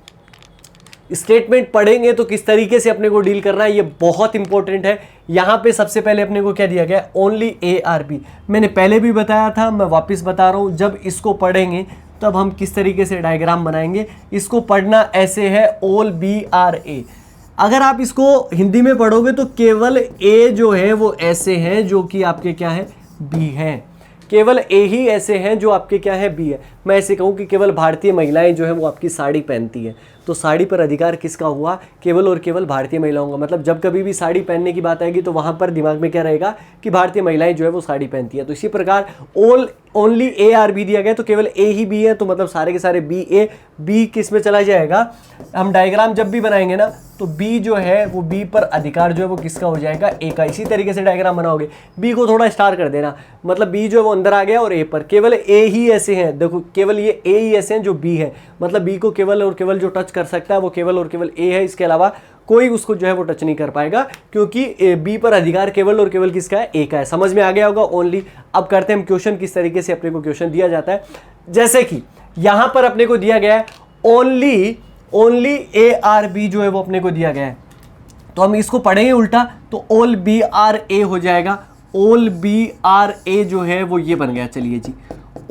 स्टेटमेंट पढ़ेंगे तो किस तरीके से अपने को डील करना है, ये बहुत इंपॉर्टेंट है। यहां पे सबसे पहले अपने को क्या दिया गया? Only A are B. मैंने पहले भी बताया था, मैं वापस बता रहा हूं, जब इसको पढ़ेंगे तब हम किस तरीके से डायग्राम बनाएंगे। इसको पढ़ना ऐसे है, ओल बी आर ए। अगर आप इसको हिंदी में पढ़ोगे तो केवल ए जो है वो ऐसे हैं जो कि आपके क्या है? बी हैं। केवल ए ही ऐसे हैं जो आपके क्या है? बी है। मैं ऐसे कहूँ कि केवल भारतीय महिलाएं जो है वो आपकी साड़ी पहनती है, तो साड़ी पर अधिकार किसका हुआ? केवल और केवल भारतीय महिलाओं का। मतलब जब कभी भी साड़ी पहनने की बात आएगी तो वहाँ पर दिमाग में क्या रहेगा? कि भारतीय महिलाएं जो है वो साड़ी पहनती है। तो इसी प्रकार ओनली ए आर बी दिया गया, तो केवल ए ही बी है, तो मतलब सारे के सारे बी ए। बी किस में चला जाएगा? हम डायग्राम जब भी बनाएंगे ना, तो बी जो है वो बी पर अधिकार जो है वो किसका हो जाएगा? ए का। इसी तरीके से डायग्राम बनाओगे। बी को थोड़ा स्टार कर देना, मतलब बी जो है वो अंदर आ गया और ए पर। केवल ए ही ऐसे हैं, देखो केवल ये ए ही ऐसे हैं जो बी है, मतलब बी को केवल और केवल जो टच कर सकता है वो केवल और केवल ए है। इसके अलावा कोई उसको जो है वो टच नहीं कर पाएगा, क्योंकि बी पर अधिकार केवल और केवल किसका है? ए का है। समझ में आ गया होगा ओनली। अब करते हैं हम क्वेश्चन, किस तरीके से अपने को क्वेश्चन दिया जाता है। जैसे कि यहां पर अपने को दिया गया है ओनली ए आर बी जो है वो अपने को दिया गया है, तो हम इसको पढ़ेंगे उल्टा, तो ओल बी आर ए हो जाएगा। ओल बी आर ए जो है वो ये बन गया। चलिए जी,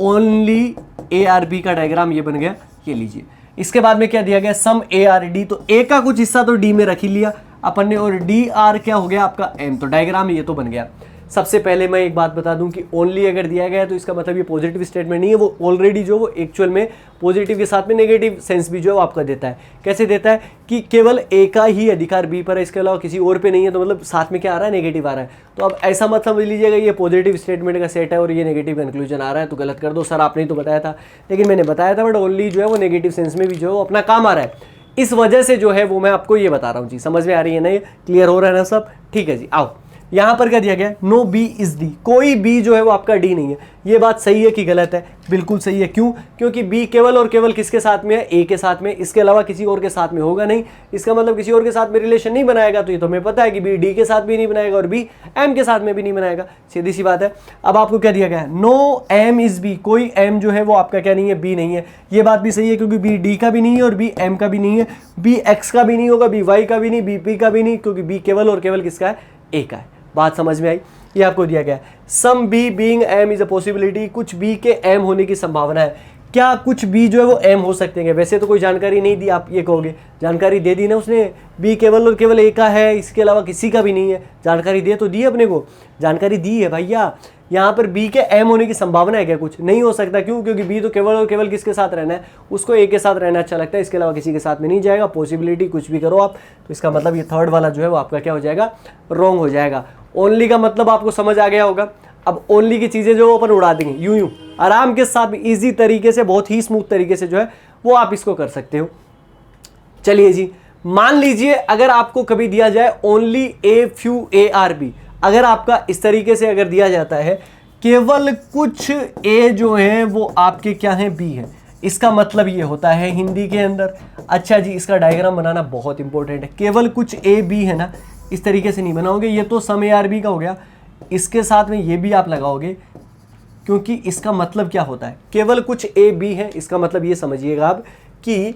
ओनली ए आर बी का डायग्राम ये बन गया, ये लीजिए। इसके बाद में क्या दिया गया? सम ए आर डी, तो ए का कुछ हिस्सा तो डी में रख ही लिया अपन ने, और डी आर क्या हो गया आपका? एम। तो डायग्राम ये तो बन गया। सबसे पहले मैं एक बात बता दूं कि ओनली अगर दिया गया है तो इसका मतलब ये पॉजिटिव स्टेटमेंट नहीं है, वो ऑलरेडी जो वो एक्चुअल में पॉजिटिव के साथ में नेगेटिव सेंस भी जो है वो आपका देता है। कैसे देता है? कि केवल ए का ही अधिकार बी पर है, इसके अलावा किसी और पे नहीं है, तो मतलब साथ में क्या आ रहा है? नेगेटिव आ रहा है। तो अब ऐसा मत समझ लीजिएगा ये पॉजिटिव स्टेटमेंट का सेट है और ये नेगेटिव कंक्लूजन आ रहा है तो गलत कर दो, सर आपने तो बताया था। लेकिन मैंने बताया था, बट ओनली जो है वो नेगेटिव सेंस में भी जो है वो अपना काम आ रहा है। इस वजह से जो है वो मैं आपको ये बता रहा हूँ जी। समझ में आ रही है ना? ये क्लियर हो रहा है ना सब? ठीक है जी। आओ यहाँ पर क्या दिया गया, नो बी इज डी, कोई बी जो है वो आपका डी नहीं है। ये बात सही है कि गलत है? बिल्कुल सही है। क्यों? क्योंकि बी केवल और केवल किसके साथ में है, ए के साथ में, इसके अलावा किसी और के साथ में होगा नहीं। इसका मतलब किसी और के साथ में रिलेशन नहीं बनाएगा, तो ये तो हमें पता है कि बी डी के साथ भी नहीं बनाएगा और बी एम के साथ में भी नहीं बनाएगा, सीधी सी बात है। अब आपको क्या दिया गया है, नो एम इज बी, कोई एम जो है वो आपका क्या नहीं है, बी नहीं है। ये बात भी सही है क्योंकि बी डी का भी नहीं है और बी एम का भी नहीं है, बी एक्स का भी नहीं होगा, बी वाई का भी नहीं, बी पी का भी नहीं, क्योंकि बी केवल और केवल किसका है, ए का है। बात समझ में आई? ये आपको दिया गया है। Some B being M is a possibility, कुछ बी के एम होने की संभावना है। क्या कुछ बी जो है वो एम हो सकते हैं? वैसे तो कोई जानकारी नहीं दी, आप ये कहोगे जानकारी दे दी ना उसने, बी केवल और केवल ए का है, इसके अलावा किसी का भी नहीं है। जानकारी दे तो दी अपने को, जानकारी दी है भैया। यहाँ पर बी के एम होने की संभावना है क्या? कुछ नहीं हो सकता। क्यों? क्योंकि बी तो केवल और केवल किसके साथ रहना है, उसको ए के साथ रहना अच्छा लगता है, इसके अलावा किसी के साथ में नहीं जाएगा। पॉसिबिलिटी कुछ भी करो आप, तो इसका मतलब ये थर्ड वाला जो है वो आपका क्या हो जाएगा, रॉन्ग हो जाएगा। ओनली का मतलब आपको समझ आ गया होगा। अब ओनली की चीज़ें जो अपन उड़ा देंगे यूं आराम के साथ, इजी तरीके से, बहुत ही स्मूथ तरीके से जो है वो आप इसको कर सकते हो। चलिए जी, मान लीजिए अगर आपको कभी दिया जाए only a few A are B, अगर आपका इस तरीके से अगर दिया जाता है केवल कुछ ए जो है वो आपके क्या है, बी है, इसका मतलब ये होता है हिंदी के अंदर। अच्छा जी, इसका डायग्राम बनाना बहुत इंपॉर्टेंट है। केवल कुछ ए बी है ना, इस तरीके से नहीं बनाओगे, ये तो सम ए आर बी का हो गया, इसके साथ में ये भी आप लगाओगे, क्योंकि इसका मतलब क्या होता है, केवल कुछ ए बी है। इसका मतलब ये समझिएगा आप कि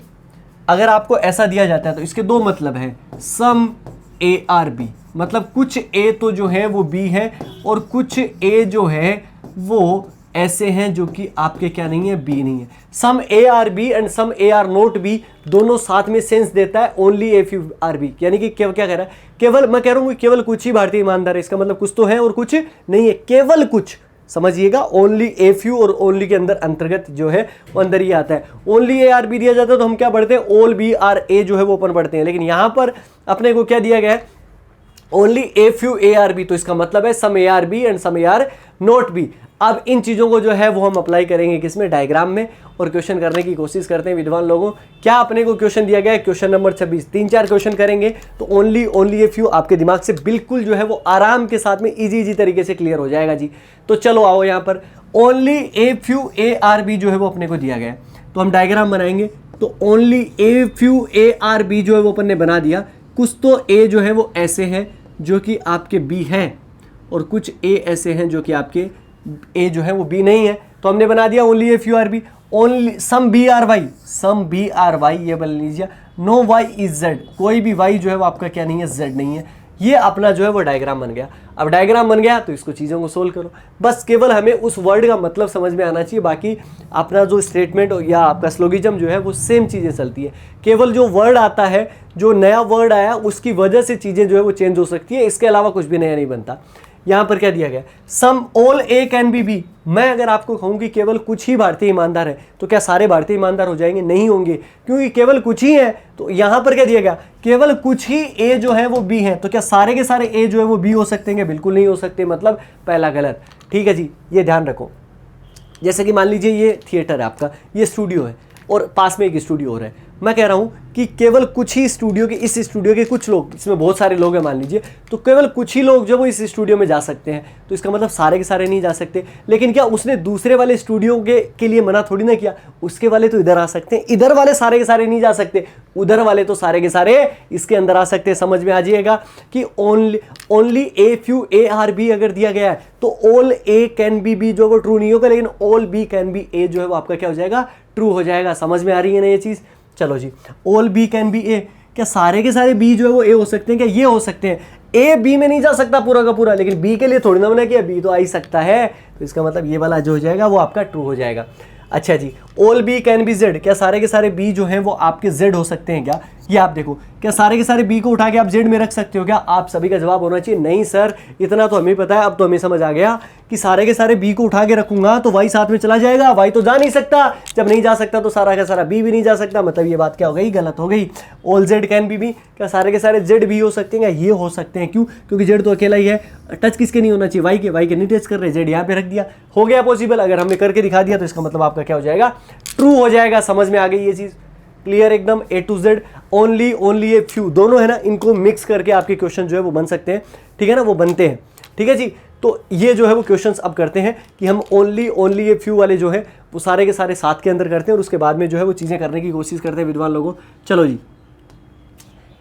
अगर आपको ऐसा दिया जाता है तो इसके दो मतलब हैं, सम ए आर बी, मतलब कुछ ए तो जो है वो बी है और कुछ ए जो है वो ऐसे हैं जो कि आपके क्या नहीं है, बी नहीं है। Some A are B and some A are not B दोनों साथ में सेंस देता है only a few are B, यानी कि क्या कह रहा है, केवल, मैं कह रहा हूँ केवल कुछ ही भारतीय ईमानदार है, इसका मतलब कुछ तो है और कुछ नहीं है, केवल कुछ। समझिएगा, ओनली ए फ्यू और ओनली के अंदर अंतर्गत जो है वो अंदर ही आता है। ओनली ए आर बी दिया जाता है तो हम क्या पढ़ते हैं, ऑल बी आर ए जो है वो अपन पढ़ते हैं, लेकिन यहाँ पर अपने को क्या दिया गया है, only a few A are B, तो इसका मतलब है some A are B and some A are not B. अब इन चीज़ों को जो है वो हम अप्लाई करेंगे किसमें, डायग्राम में, और क्वेश्चन करने की कोशिश करते हैं विद्वान लोगों। क्या अपने को क्वेश्चन दिया गया है, क्वेश्चन नंबर 26, 3-4 क्वेश्चन करेंगे तो ओनली ए फ्यू आपके दिमाग से बिल्कुल जो है वो आराम के साथ में इजी तरीके से क्लियर हो जाएगा जी। तो चलो आओ, यहाँ पर only a few A are B जो है वो अपने को दिया गया है, तो हम डायग्राम बनाएंगे। तो only a few A are B जो है वो अपन ने बना दिया। कुछ तो ए जो है वो ऐसे हैं जो कि आपके बी हैं और कुछ ए ऐसे हैं जो कि आपके ए जो है वो बी नहीं है, तो हमने बना दिया only a few are B. Only some B are Y, some B are Y ये बन लीजिए। नो वाई इज जेड, कोई भी वाई जो है वो आपका क्या नहीं है, जेड नहीं है। ये अपना जो है वो डायग्राम बन गया। अब डायग्राम बन गया तो इसको चीज़ों को सोल्व करो, बस केवल हमें उस वर्ड का मतलब समझ में आना चाहिए, बाकी अपना जो स्टेटमेंट या आपका स्लोगिज्म जो है वो सेम चीज़ें चलती है। केवल जो वर्ड आता है, जो नया वर्ड आया उसकी वजह से चीज़ें जो है वो चेंज हो सकती है, इसके अलावा कुछ भी नया नहीं बनता। यहाँ पर क्या दिया गया, some all A can be B. मैं अगर आपको कहूँ कि केवल कुछ ही भारतीय ईमानदार है तो क्या सारे भारतीय ईमानदार हो जाएंगे? नहीं होंगे, क्योंकि केवल कुछ ही है। तो यहाँ पर क्या दिया गया, केवल कुछ ही ए जो है वो बी है, तो क्या सारे के सारे ए जो है वो बी हो सकते हैं? बिल्कुल नहीं हो सकते, मतलब पहला गलत। ठीक है जी, ये ध्यान रखो। जैसे कि मान लीजिए ये थिएटर है आपका, ये स्टूडियो है और पास में एक स्टूडियो हो रहा है। मैं कह रहा हूँ कि केवल कुछ ही स्टूडियो के, इस स्टूडियो के कुछ लोग, इसमें बहुत सारे लोग हैं मान लीजिए, तो केवल कुछ ही लोग जो वो इस स्टूडियो में जा सकते हैं, तो इसका मतलब सारे के सारे नहीं जा सकते। लेकिन क्या उसने दूसरे वाले स्टूडियो के लिए मना थोड़ी ना किया, उसके वाले तो इधर आ सकते हैं, इधर वाले सारे के सारे नहीं जा सकते, उधर वाले तो सारे के सारे इसके अंदर आ सकते हैं। समझ में आ जाइएगा कि only a few A are B अगर दिया गया है तो all A can be B जो वो ट्रू नहीं होगा, लेकिन all B can be A जो है वो आपका क्या हो जाएगा, ट्रू हो जाएगा। समझ में आ रही है ना ये चीज़? चलो जी, ऑल बी कैन बी ए, क्या सारे के सारे बी जो है वो ए हो सकते हैं? क्या ये हो सकते हैं? ए बी में नहीं जा सकता पूरा का पूरा, लेकिन बी के लिए थोड़ी ना बना किया, बी तो आ ही सकता है, तो इसका मतलब ये वाला जो हो जाएगा वो आपका ट्रू हो जाएगा। अच्छा जी, all B can be Z, क्या सारे के सारे बी जो हैं वो आपके जेड हो सकते हैं क्या? ये आप देखो, क्या सारे के सारे बी को उठा के आप जेड में रख सकते हो क्या? आप सभी का जवाब होना चाहिए नहीं सर, इतना तो हमें पता है। अब तो हमें समझ आ गया कि सारे के सारे बी को उठा के रखूंगा तो वाई साथ में चला जाएगा, वाई तो जा नहीं सकता, जब नहीं जा सकता तो सारा का सारा बी भी नहीं जा सकता, मतलब ये बात क्या हो गई, गलत हो गई। All Z can be B, क्या सारे के सारे जेड भी हो सकते हैं? ये हो सकते हैं, क्यों? क्योंकि जेड तो अकेला ही है, टच किसके नहीं होना चाहिए, वाई के, वाई के नहीं टच कर रहे, जेड यहाँ पे रख दिया, हो गया पॉसिबल। अगर हमने करके दिखा दिया तो इसका मतलब आपका क्या हो जाएगा, ट्रू हो जाएगा। समझ में आ गई ये चीज़? क्लियर एकदम A to Z, only a few, दोनों है ना, इनको मिक्स करके आपके क्वेश्चन जो है वो बन सकते हैं, ठीक है ना, वो बनते हैं, ठीक है जी। तो ये जो है वो क्वेश्चंस अब करते हैं कि हम ओनली ए फ्यू वाले जो है वो सारे के सारे साथ के अंदर करते हैं और उसके बाद में जो है वो चीज़ें करने की कोशिश करते हैं विद्वान लोगों। चलो जी,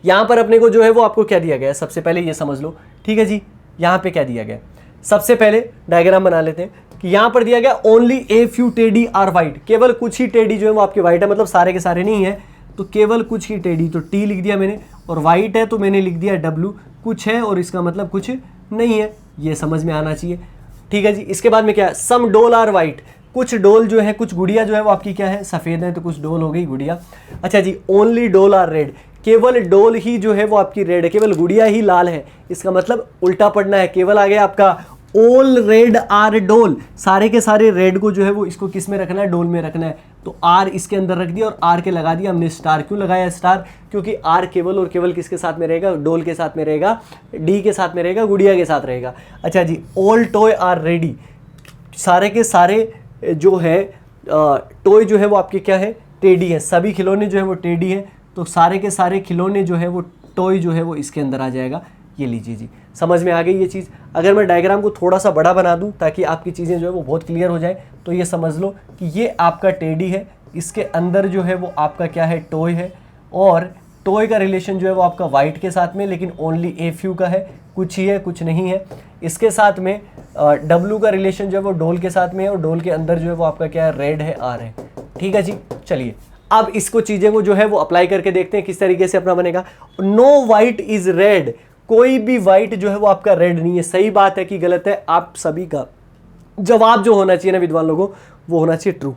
यहाँ पर अपने को जो है वो आपको क्या दिया गया है, सबसे पहले ये समझ लो, ठीक है जी। यहाँ पे क्या दिया गया है, सबसे पहले डायग्राम बना लेते हैं कि यहाँ पर दिया गया only a few teddy are white, केवल कुछ ही टेडी जो है वो आपके वाइट है, मतलब सारे के सारे नहीं है, तो केवल कुछ ही टेडी, तो टी लिख दिया मैंने, और वाइट है तो मैंने लिख दिया डब्लू, कुछ है और इसका मतलब कुछ नहीं है, ये समझ में आना चाहिए, ठीक है जी। इसके बाद में क्या है, सम डोल आर वाइट, कुछ डोल जो है, कुछ गुड़िया जो है वो आपकी क्या है, सफ़ेद है, तो कुछ डोल हो गई गुड़िया। अच्छा जी, ओनली डोल आर रेड, केवल डोल ही जो है वो आपकी रेड है, केवल गुड़िया ही लाल है, इसका मतलब उल्टा पढ़ना है, केवल आ गया आपका ऑल रेड आर डोल, सारे के सारे रेड को जो है वो इसको किस में रखना है, डोल में रखना है, तो आर इसके अंदर रख दिया और आर के लगा दिया हमने स्टार। क्यों लगाया स्टार, क्योंकि आर केवल और केवल किसके साथ में रहेगा, डोल के साथ में रहेगा, डी के साथ में रहेगा, गुड़िया के साथ रहेगा। अच्छा जी, ऑल टॉय आर रेडी, सारे के सारे जो है टॉय जो है वो आपके क्या है, टेडी है, सभी खिलौने जो है वो टेडी है, तो सारे के सारे खिलौने जो है वो टॉय जो है वो इसके अंदर आ जाएगा। ये लीजिए जी, समझ में आ गई ये चीज़। अगर मैं डायग्राम को थोड़ा सा बड़ा बना दूं ताकि आपकी चीज़ें जो है वो बहुत क्लियर हो जाए, तो ये समझ लो कि ये आपका टेडी है, इसके अंदर जो है वो आपका क्या है, टॉय है, और टॉय का रिलेशन जो है वो आपका वाइट के साथ में, लेकिन ओनली ए फ्यू का है, कुछ ही है कुछ नहीं है। इसके साथ में डब्लू का रिलेशन जो है वो डोल के साथ में है, और डोल के अंदर जो है वो आपका क्या है, रेड है, आर है, ठीक है जी। चलिए अब इसको चीज़ें को जो है वो अप्लाई करके देखते हैं किस तरीके से अपना बनेगा। नो वाइट इज रेड, कोई भी वाइट जो है वो आपका रेड नहीं है, सही बात है कि गलत है, आप सभी का जवाब जो होना चाहिए ना विद्वान लोगों, वो होना चाहिए ट्रू।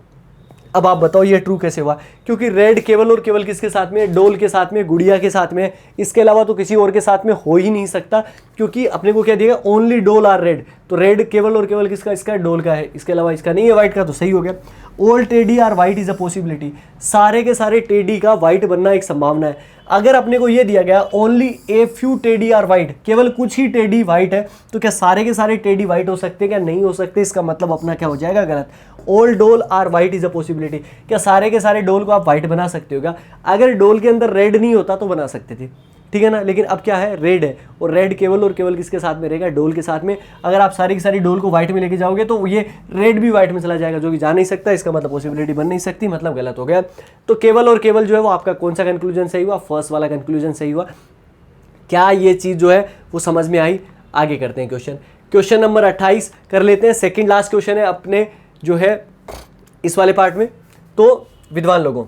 अब आप बताओ ये ट्रू कैसे हुआ, क्योंकि रेड केवल और केवल किसके साथ में, डोल के साथ में, गुड़िया के साथ में, इसके अलावा तो किसी और के साथ में हो ही नहीं सकता, क्योंकि अपने को क्या दिया, ओनली डोल आर रेड, तो रेड केवल और केवल किसका, इसका डोल का है, इसके अलावा इसका नहीं है वाइट का, तो सही हो गया। All teddy are white is a possibility, सारे के सारे टेडी का वाइट बनना एक संभावना है। अगर अपने को ये दिया गया only a few teddy are white, केवल कुछ ही टेडी वाइट है, तो क्या सारे के सारे टेडी वाइट हो सकते हैं, क्या नहीं हो सकते, इसका मतलब अपना क्या हो जाएगा, गलत। All doll are white is a possibility, क्या सारे के सारे डोल को आप वाइट बना सकते हो क्या, अगर डोल के अंदर रेड नहीं होता तो बना सकते थे, ठीक है ना, लेकिन अब क्या है, रेड है, और रेड केवल और केवल किसके साथ में रहेगा, डोल के साथ में। अगर आप सारी की सारी डोल को व्हाइट में लेके जाओगे तो ये रेड भी व्हाइट में चला जाएगा, जो कि जा नहीं सकता, इसका मतलब पॉसिबिलिटी बन नहीं सकती, मतलब गलत हो गया। तो केवल और केवल जो है वो आपका कौन सा कंक्लूजन सही हुआ, फर्स्ट वाला कंक्लूजन सही हुआ। क्या ये चीज़ जो है वो समझ में आई, आगे करते हैं क्वेश्चन नंबर 28 कर लेते हैं, सेकेंड लास्ट क्वेश्चन है अपने जो है इस वाले पार्ट में। तो विद्वान लोगों,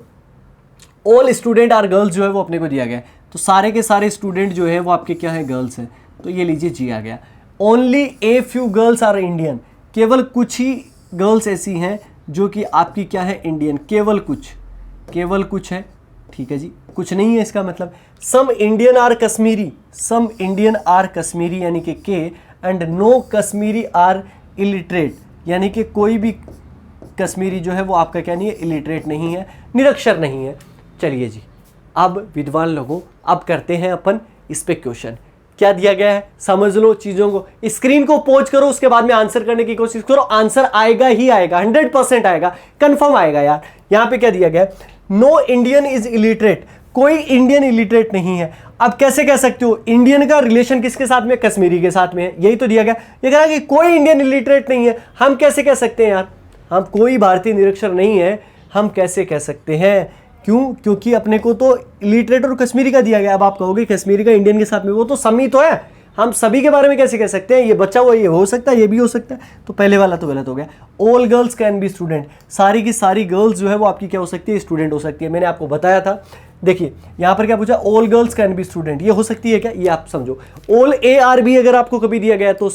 ऑल स्टूडेंट आर गर्ल्स जो है वो अपने को दिया गया है, तो सारे के सारे स्टूडेंट जो है वो आपके क्या है, गर्ल्स हैं, तो ये लीजिए जी आ गया। Only a few girls are Indian, केवल कुछ ही गर्ल्स ऐसी हैं जो कि आपकी क्या है, इंडियन, केवल कुछ है, ठीक है जी, कुछ नहीं है इसका मतलब। Some Indian are Kashmiri, some Indian are Kashmiri यानी कि के, and no Kashmiri are illiterate, यानी कि कोई भी कश्मीरी जो है वो आपका क्या नहीं है, इलिटरेट नहीं है, निरक्षर नहीं है। चलिए जी, अब विद्वान लोगों अब करते हैं अपन इस पे क्वेश्चन। क्या दिया गया है समझ लो चीजों को, स्क्रीन को पॉज करो, उसके बाद में आंसर करने की कोशिश करो, आंसर आएगा ही आएगा, 100% आएगा, कंफर्म आएगा यार। यहां पे क्या दिया गया है, नो इंडियन इज इलिटरेट, कोई इंडियन इलिटरेट नहीं है। अब कैसे कह सकते हो, इंडियन का रिलेशन किसके साथ में, कश्मीरी के साथ में है, यही तो दिया गया। ये कहा कि कोई इंडियन इलिटरेट नहीं है, हम कैसे कह सकते हैं यार, हम कोई भारतीय निरक्षर नहीं है, हम कैसे कह सकते हैं, क्यों, क्योंकि अपने को तो इलिटरेट और कश्मीरी का दिया गया। अब आप कहोगे कश्मीरी का इंडियन के साथ में, वो तो समी तो है, हम सभी के बारे में कैसे कह सकते हैं, ये बच्चा हुआ, ये हो सकता है, ये भी हो सकता है, तो पहले वाला तो गलत हो गया। All girls can be student, सारी की सारी गर्ल्स जो है वो आपकी क्या हो सकती है, स्टूडेंट हो सकती है। मैंने आपको बताया था, देखिए यहाँ पर क्या पूछा, all girls can be student, ये हो सकती है क्या, ये आप समझो। ऑल ए आर बी अगर आपको कभी दिया गया तो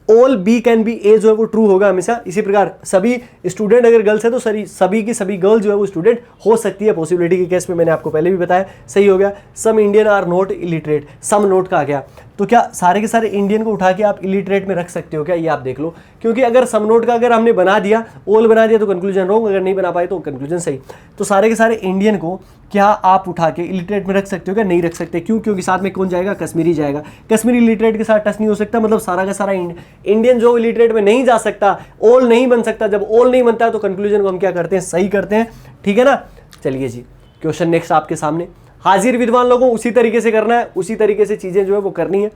all B can be A जो है वो ट्रू होगा हमेशा। इसी प्रकार सभी स्टूडेंट अगर गर्ल्स है तो सभी की सभी गर्ल जो है वो स्टूडेंट हो सकती है, पॉसिबिलिटी के केस में मैंने आपको पहले भी बताया, सही हो गया। Some Indian are not illiterate, some not का आ गया, तो क्या सारे के सारे इंडियन को उठा के आप इलिटरेट में रख सकते हो क्या, ये आप देख लो, क्योंकि अगर सम नोट का अगर हमने बना दिया, ऑल बना दिया तो कंक्लूजन रॉन्ग, अगर नहीं बना पाए तो कंक्लूजन सही। तो सारे के सारे इंडियन को क्या आप उठा के इलिटरेट में रख सकते हो क्या, नहीं रख सकते, क्यों, क्योंकि साथ में कौन जाएगा, कश्मीरी जाएगा, कश्मीरी इलिटरेट के साथ टच नहीं हो सकता, मतलब सारा का सारा इंडियन जो इलिटरेट में नहीं जा सकता, ऑल नहीं बन सकता। जब ऑल नहीं बनता है तो कंक्लूजन को हम क्या करते हैं, सही करते हैं, ठीक है ना। चलिए जी, क्वेश्चन नेक्स्ट आपके सामने हाजिर विद्वान लोगों, उसी तरीके से करना है, उसी तरीके से चीजें जो है वो करनी है।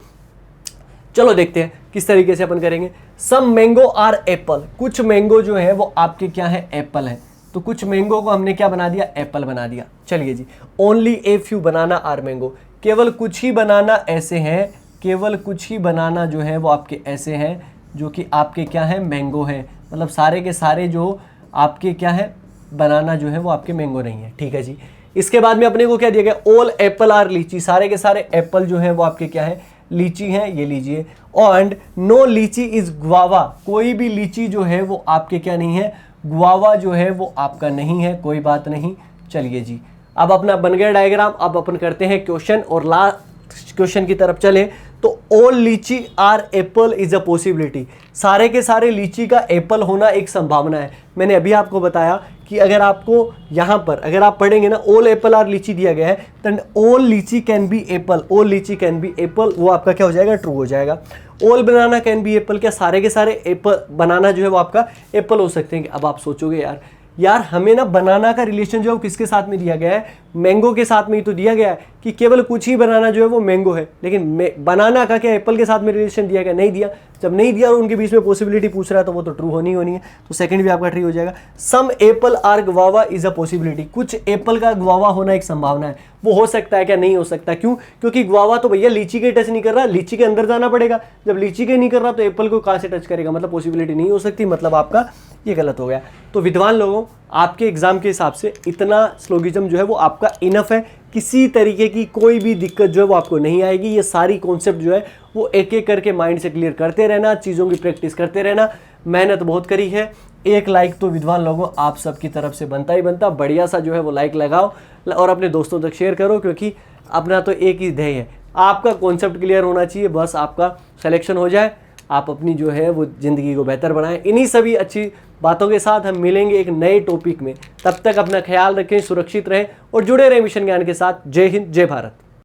चलो देखते हैं किस तरीके से अपन करेंगे। सम मैंगो आर एप्पल, कुछ मैंगो जो है वो आपके क्या है, एप्पल है। तो कुछ मैंगो को हमने क्या बना दिया, एप्पल बना दिया। चलिए जी, only a few banana are mango, केवल कुछ ही बनाना ऐसे हैं, केवल कुछ ही बनाना जो है वो आपके ऐसे हैं जो कि आपके क्या है, मैंगो है। मतलब सारे के सारे जो आपके क्या है, बनाना जो है वो आपके मैंगो नहीं है। ठीक है जी। इसके बाद में अपने को क्या दिया गया, ऑल एप्पल आर लीची, सारे के सारे एप्पल जो है वो आपके क्या है, लीची हैं, ये लीजिए। एंड नो लीची इज गुआवा, कोई भी लीची जो है वो आपके क्या नहीं है, गुआवा जो है वो आपका नहीं है, कोई बात नहीं। चलिए जी, अब अपना बन गया डायग्राम। अब अपन करते हैं क्वेश्चन और लास्ट क्वेश्चन की तरफ चले। तो all litchi are apple is a possibility, सारे के सारे लीची का एप्पल होना एक संभावना है। मैंने अभी आपको बताया कि अगर आपको यहाँ पर अगर आप पढ़ेंगे ना, ऑल एप्पल आर लीची दिया गया है, देन ऑल लीची कैन बी एप्पल, ऑल लीची कैन बी एप्पल, वो आपका क्या हो जाएगा, ट्रू हो जाएगा। All banana can be Apple, क्या सारे के सारे एप्पल बनाना जो है वो आपका एप्पल हो सकते हैं। अब आप सोचोगे यार हमें ना बनाना का रिलेशन जो है वो किसके साथ में दिया गया है, मैंगो के साथ में ही तो दिया गया है कि केवल कुछ ही बनाना जो है वो मैंगो है, लेकिन बनाना का क्या एप्पल के साथ में रिलेशन दिया गया, नहीं दिया। जब नहीं दिया और उनके बीच में पॉसिबिलिटी पूछ रहा है तो वो तो ट्रू होनी है। तो सेकंड भी आपका ट्रू हो जाएगा। Some apple are guava is a possibility, कुछ एप्पल का गुआवा होना एक संभावना है। वो हो सकता है क्या, नहीं हो सकता। क्यों? क्योंकि गुआवा तो भैया लीची के टच नहीं कर रहा, लीची के अंदर जाना पड़ेगा। जब लीची के नहीं कर रहा तो एप्पल को कहाँ से टच करेगा, मतलब पॉसिबिलिटी नहीं हो सकती, मतलब आपका ये गलत हो गया। तो विद्वान लोगों, आपके एग्जाम के हिसाब से इतना स्लोगिज्म जो है वो आपका इनफ है। किसी तरीके की कोई भी दिक्कत जो है वो आपको नहीं आएगी। ये सारी कॉन्सेप्ट जो है वो एक एक करके माइंड से क्लियर करते रहना, चीज़ों की प्रैक्टिस करते रहना। मेहनत बहुत करी है, एक लाइक तो विद्वान लोगों आप सबकी तरफ से बनता ही बनता। बढ़िया सा जो है वो लाइक लगाओ और अपने दोस्तों तक शेयर करो, क्योंकि अपना तो एक ही ध्येय है, आपका कॉन्सेप्ट क्लियर होना चाहिए, बस आपका सिलेक्शन हो जाए, आप अपनी जो है वो ज़िंदगी को बेहतर बनाएं। इन्हीं सभी अच्छी बातों के साथ हम मिलेंगे एक नए टॉपिक में। तब तक अपना ख्याल रखें, सुरक्षित रहें और जुड़े रहें मिशन ज्ञान के साथ। जय हिंद, जय भारत।